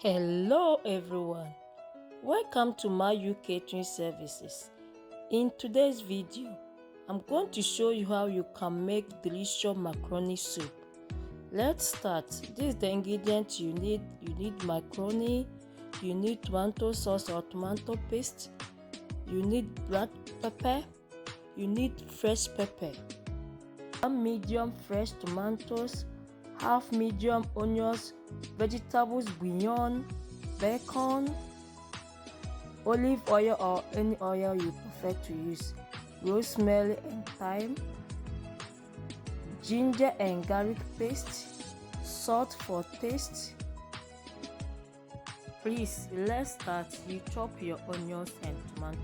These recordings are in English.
Hello everyone, welcome to my catering services. In today's video, I'm going to show you how you can make delicious macaroni soup. Let's start. This is the ingredients you need. You need macaroni, you need tomato sauce or tomato paste, you need black pepper, you need fresh pepper, 1 medium fresh tomatoes, half medium onions, vegetables bouillon, bacon, olive oil or any oil you prefer to use, rosemary and thyme, ginger and garlic paste, salt for taste. Please, let's start. You chop your onions and tomatoes.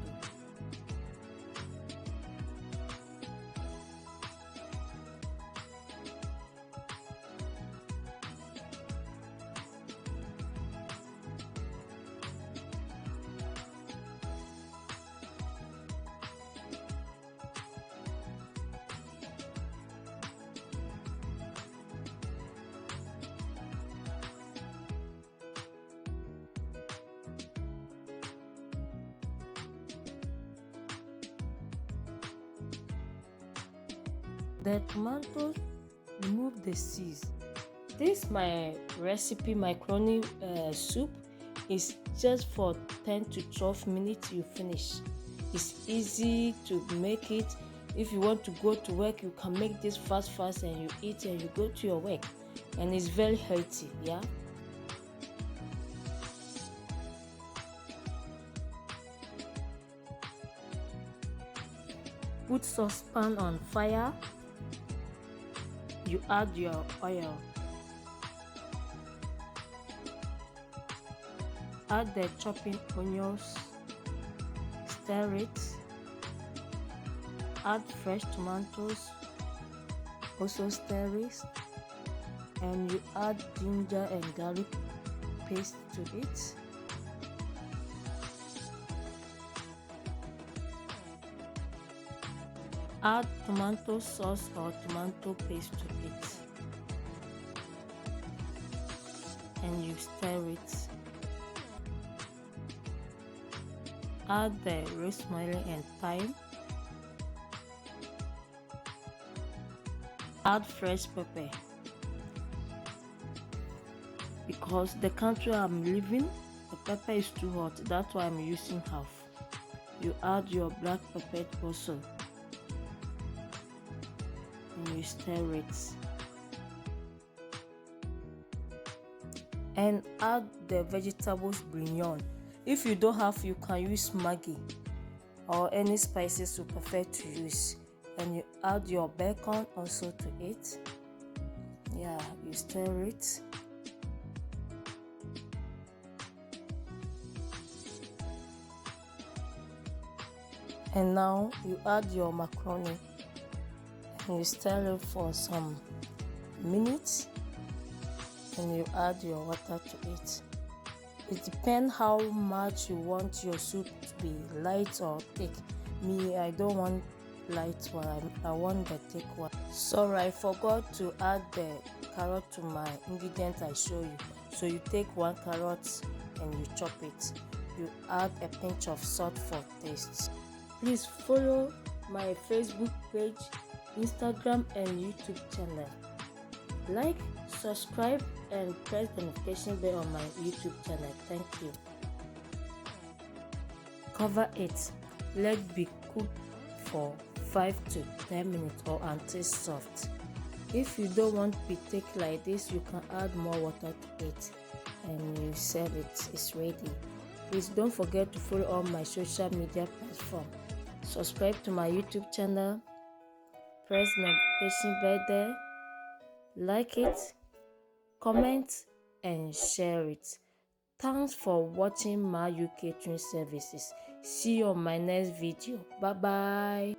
The tomatoes, remove the seeds. This my recipe macaroni soup is just for 10 to 12 minutes you finish. It's easy to make it. If you want to go to work, you can make this fast and you eat and you go to your work, and it's very healthy. Yeah, put saucepan on fire. You add your oil, add the chopping onions, stir it, add fresh tomatoes, also stir it, and you add ginger and garlic paste to it. Add tomato sauce or tomato paste to it, and you stir it. Add the rosemary and thyme. Add fresh pepper. Because the country I'm living, the pepper is too hot, that's why I'm using half. You add your black pepper also, and you stir it, and add the vegetables bouillon. If you don't have, you can use Maggi or any spices you prefer to use, and you add your bacon also to it. Yeah, you stir it, and now you add your macaroni and you stir it for some minutes, and you add your water to it. It depends how much you want your soup to be, light or thick. Me, I don't want light one, I want the thick one. Sorry, I forgot to add the carrot to my ingredient I show you. So you take 1 carrot and you chop it. You add a pinch of salt for taste. Please follow my Facebook page, Instagram and YouTube channel. Like, subscribe and press the notification bell on my YouTube channel. Thank you. Cover it. Let it be cooked for 5 to 10 minutes or until soft. If you don't want to be thick like this, you can add more water to it and you serve it. It's ready. Please don't forget to follow all my social media platforms. Subscribe to my YouTube channel. Press the notification bell there. Like it, comment and share it. Thanks for watching my catering services. See you on my next video. Bye bye.